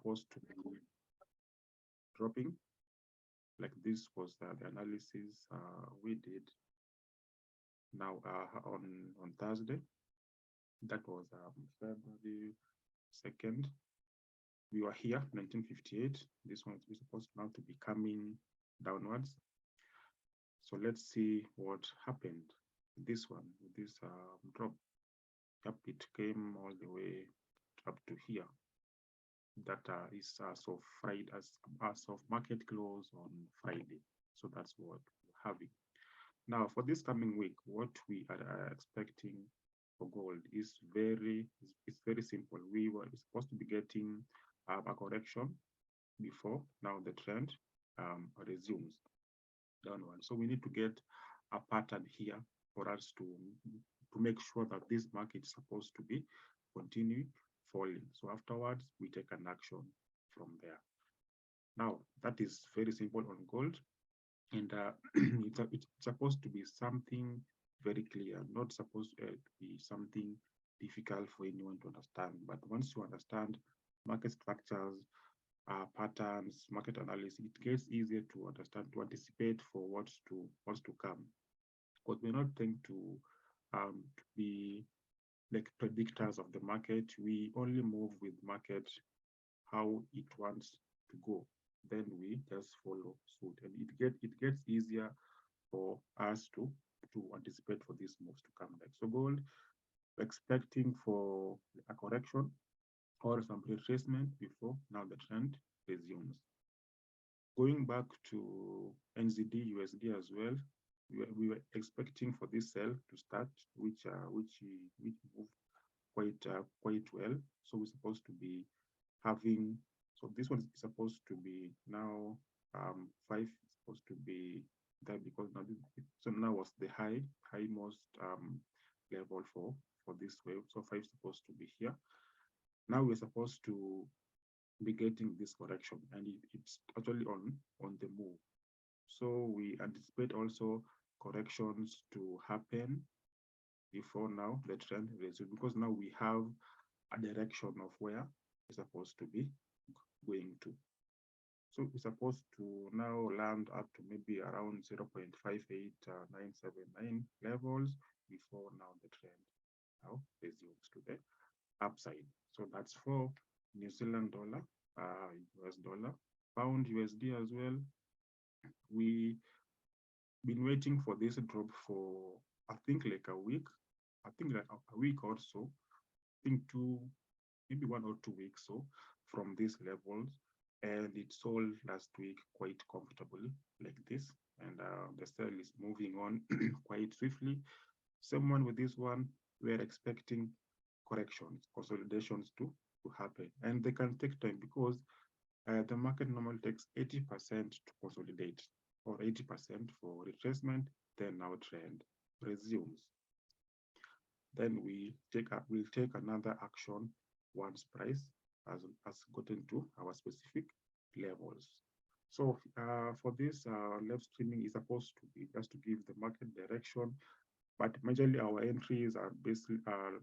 supposed to be dropping. Like this was the analysis we did now on Thursday. That was February 2nd. We were here, 1958. This one is supposed now to be coming downwards. So let's see what happened. This one, this drop, up it came all the way up to here. That is as of Friday, as of market close on Friday. So that's what we're having. Now, for this coming week, what we are expecting for gold is very simple. We were supposed to be getting a correction before now the trend resumes downward. So we need to get a pattern here for us to make sure that this market is supposed to be continuing falling. So afterwards, we take an action from there. Now, that is very simple on gold. And it's supposed to be something very clear, not supposed to be something difficult for anyone to understand. But once you understand market structures, patterns, market analysis, it gets easier to understand, to anticipate for what's to come. Because we're not trying to be like predictors of the market. We only move with market how it wants to go. Then we just follow suit, and it gets easier for us to anticipate for these moves to come back. So gold, expecting for a correction or some retracement before now the trend resumes. Going back to NZD USD as well, we were expecting for this sell to start, which moved quite well. So we're supposed to be having, so this one is supposed to be now 5 is supposed to be that, because now so now was the high most level for this wave. So 5 is supposed to be here. Now we're supposed to be getting this correction, and it's actually on the move. So we anticipate also corrections to happen before now the trend resumes, because now we have a direction of where we're supposed to be going to. So we're supposed to now land up to maybe around 0.58979 levels before now the trend now resumes to the upside. So that's for New Zealand dollar, US dollar, pound USD as well. We been waiting for this drop for I think like a week. I think like a week or so. I think maybe 1 or 2 weeks so from these levels, and it sold last week quite comfortably like this, and the sell is moving on quite swiftly. Same one with this one. We're expecting corrections, consolidations to happen, and they can take time, because the market normally takes 80% to consolidate or 80% for retracement, then our trend resumes. Then we'll take another action once price has gotten to our specific levels. So for this live streaming is supposed to be just to give the market direction, but majorly our entries are basically are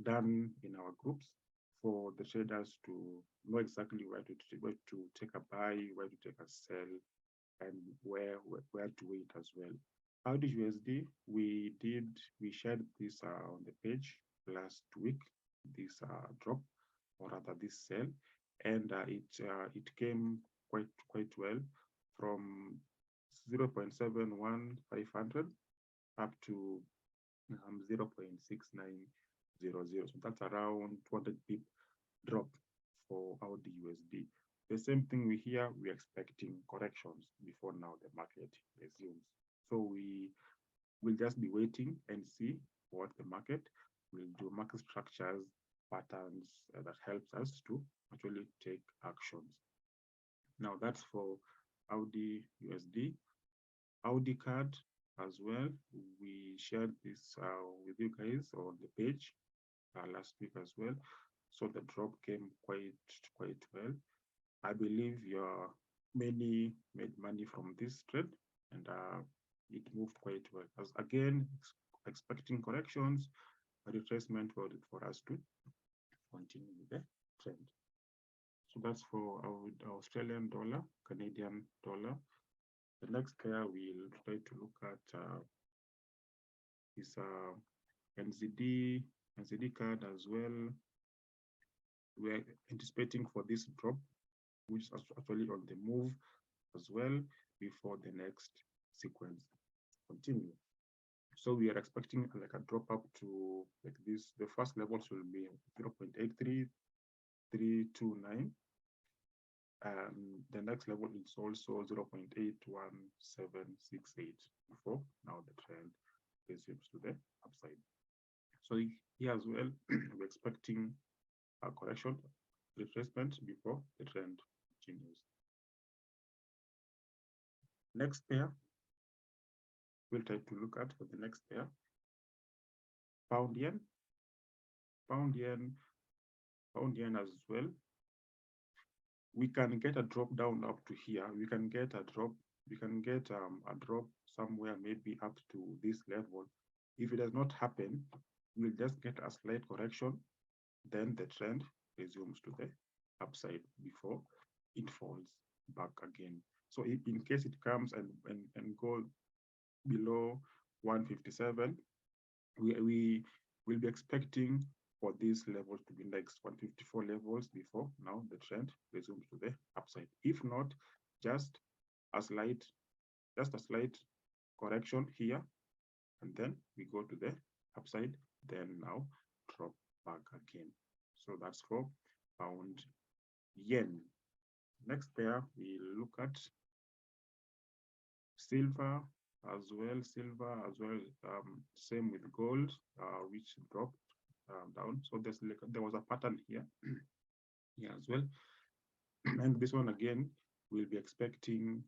done in our groups for the traders to know exactly where to take a buy, where to take a sell, and where to wait as well. Audi USD, we shared this on the page last week, this drop, or rather this sell, and it came quite well from 0.71500 up to 0.6900. So that's around 200 pip drop for Audi USD. The same thing we hear, we're expecting corrections before now the market resumes. So we will just be waiting and see what the market will do, market structures, patterns that helps us to actually take actions. Now that's for Audi USD. Audi card as well, we shared this with you guys on the page last week as well. So the drop came quite well. I believe many made money from this trade, and it moved quite well. As again, expecting corrections, a retracement for us to continue with the trend. So that's for our Australian dollar, Canadian dollar. The next pair we'll try to look at is NZD card as well. We're anticipating for this drop, which is actually on the move as well before the next sequence continue. So we are expecting like a drop up to like this. The first levels will be 0.83329. And the next level is also 0.81768 before now the trend resumes to the upside. So here as well, we're expecting a correction, retracement before the trend continues. Next pair, we'll try to look at for the next pair, pound yen. Pound yen as well. We can get a drop down up to here. We can get a drop somewhere maybe up to this level. If it does not happen, we'll just get a slight correction, then the trend resumes to the upside before it falls back again. So in case it comes and goes below 157, we will be expecting for these levels to be next 154 levels before now the trend resumes to the upside. If not, just a slight correction here, and then we go to the upside, then now drop back again. So that's for pound yen. Next pair, we look at silver as well. Same with gold, which dropped down. So there was a pattern here, here as well. And this one again, we'll be expecting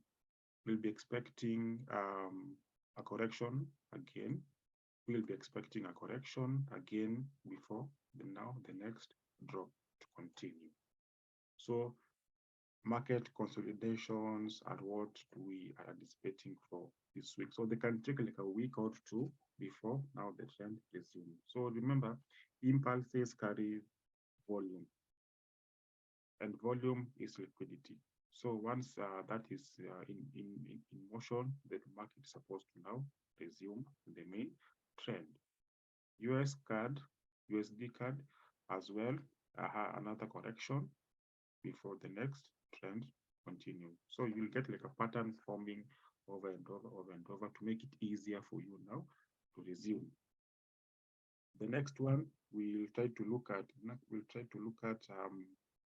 a correction again. We'll be expecting a correction again before the next drop to continue. So market consolidations are what we are anticipating for this week. So they can take like a week or two before now the trend resumes. So remember, impulses carry volume, and volume is liquidity. So once that is in motion, the market is supposed to now resume the main trend. USD card as well, another correction before the next trend continues. So you'll get like a pattern forming over and over to make it easier for you now to resume. The next one we'll try to look at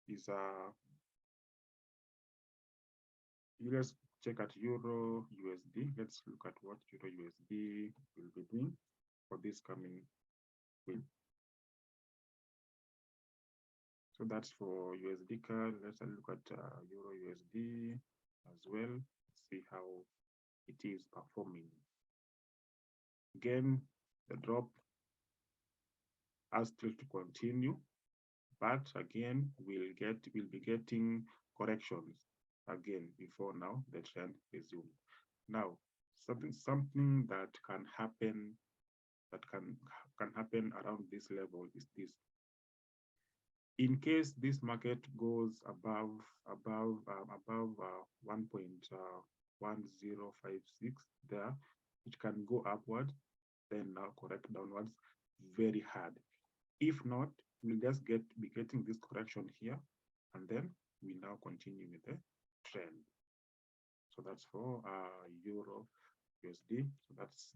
is let's check at Euro USD. Let's look at what Euro USD will be doing for this coming week. So that's for USD card. Let's look at Euro USD as well. See how it is performing. Again, the drop has still to continue, but again, we'll be getting corrections again before now the trend resumes. Now, something that can happen around this level is this. In case this market goes above 1.1056 there, it can go upward, then now correct downwards very hard. If not, we'll just be getting this correction here, and then we now continue with the trend. So that's for Euro USD. So that's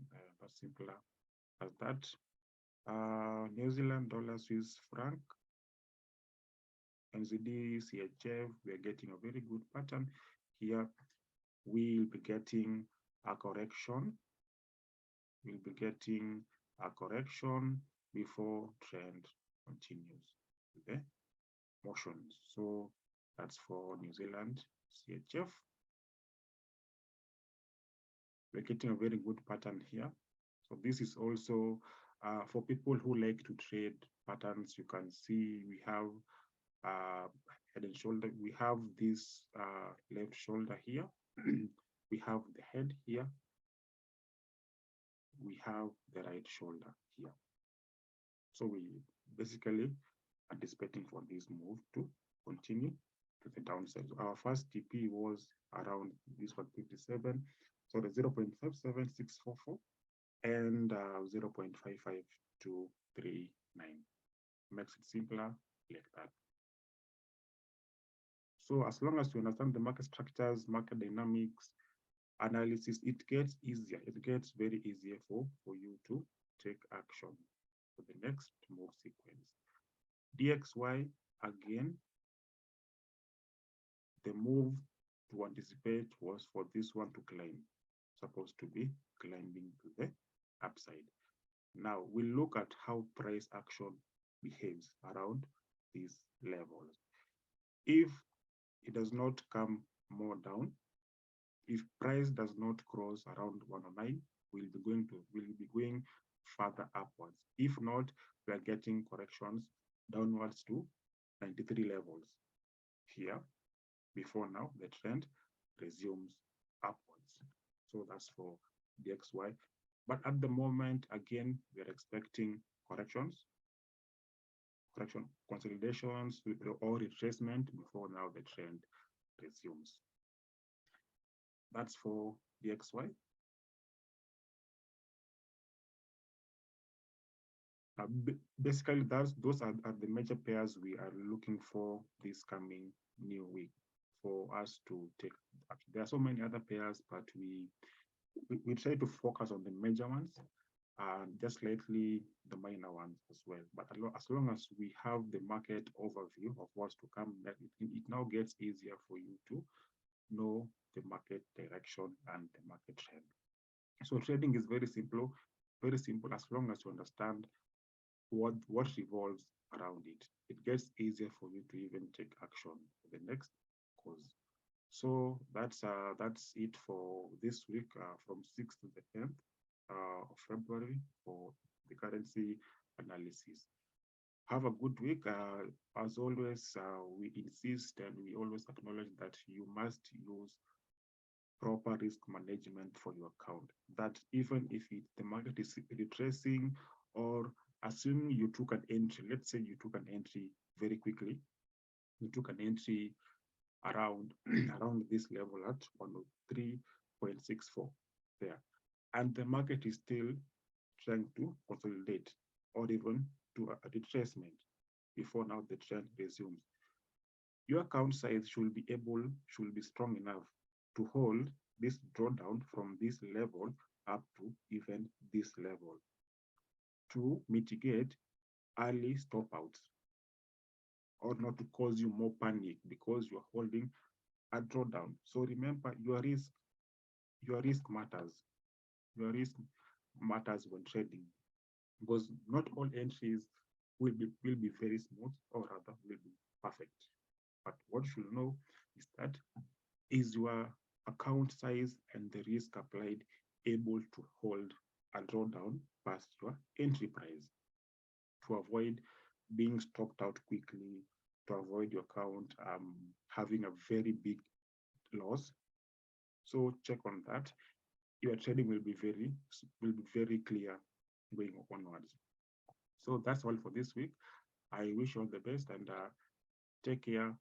simpler as that. New Zealand dollar, Swiss franc, NZD, CHF, we are getting a very good pattern here. We'll be getting a correction. We'll be getting a correction before trend continues with the motions. So that's for New Zealand, CHF. We're getting a very good pattern here. So this is also for people who like to trade patterns. You can see we have head and shoulder. We have this left shoulder here. We have the head here. We have the right shoulder here. So we basically anticipating for this move to continue to the downside. So our first TP was around this 157, so the 0.57644 and 0.55239. Makes it simpler like that. So as long as you understand the market structures, market dynamics, analysis, it gets easier. It gets very easier for you to take action for the next move sequence. DXY, again, the move to anticipate was for this one to climb, supposed to be climbing to the upside. Now we look at how price action behaves around these levels. If it does not come more down, if price does not cross around 109, we'll be going further upwards. If not, we are getting corrections downwards to 93 levels here. Before now, the trend resumes upwards. So that's for the XY. But at the moment, again, we are expecting corrections, consolidations or retracement before now the trend resumes. That's for the XY. Basically, those are the major pairs we are looking for this coming new week for us to take. There are so many other pairs, but we try to focus on the major ones and just slightly the minor ones as well. But as long as we have the market overview of what's to come, it now gets easier for you to know the market direction and the market trend. So trading is very simple as long as you understand what revolves around it. It gets easier for you to even take action for the next course. So that's it for this week from 6th to the 10th of February for the currency analysis. Have a good week. As always, we insist and we always acknowledge that you must use proper risk management for your account. That even if the market is retracing, or assuming you took an entry, let's say you took an entry very quickly, you took an entry around around this level at 103.64 there, and the market is still trying to consolidate or even to a retracement before now the trend resumes. Your account size should be strong enough to hold this drawdown from this level up to even this level to mitigate early stop outs or not to cause you more panic because you're holding a drawdown. So remember, your risk matters. Your risk matters when trading because not all entries will be very smooth or rather will be perfect. But what you should know is that is your account size and the risk applied able to hold a drawdown past your entry price to avoid being stopped out quickly, to avoid your account having a very big loss. So check on that. Your trading will be very clear going onwards. So that's all for this week. I wish you all the best and take care.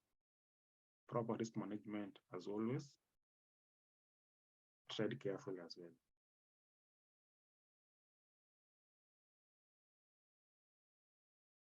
Proper risk management as always. Trade carefully as well.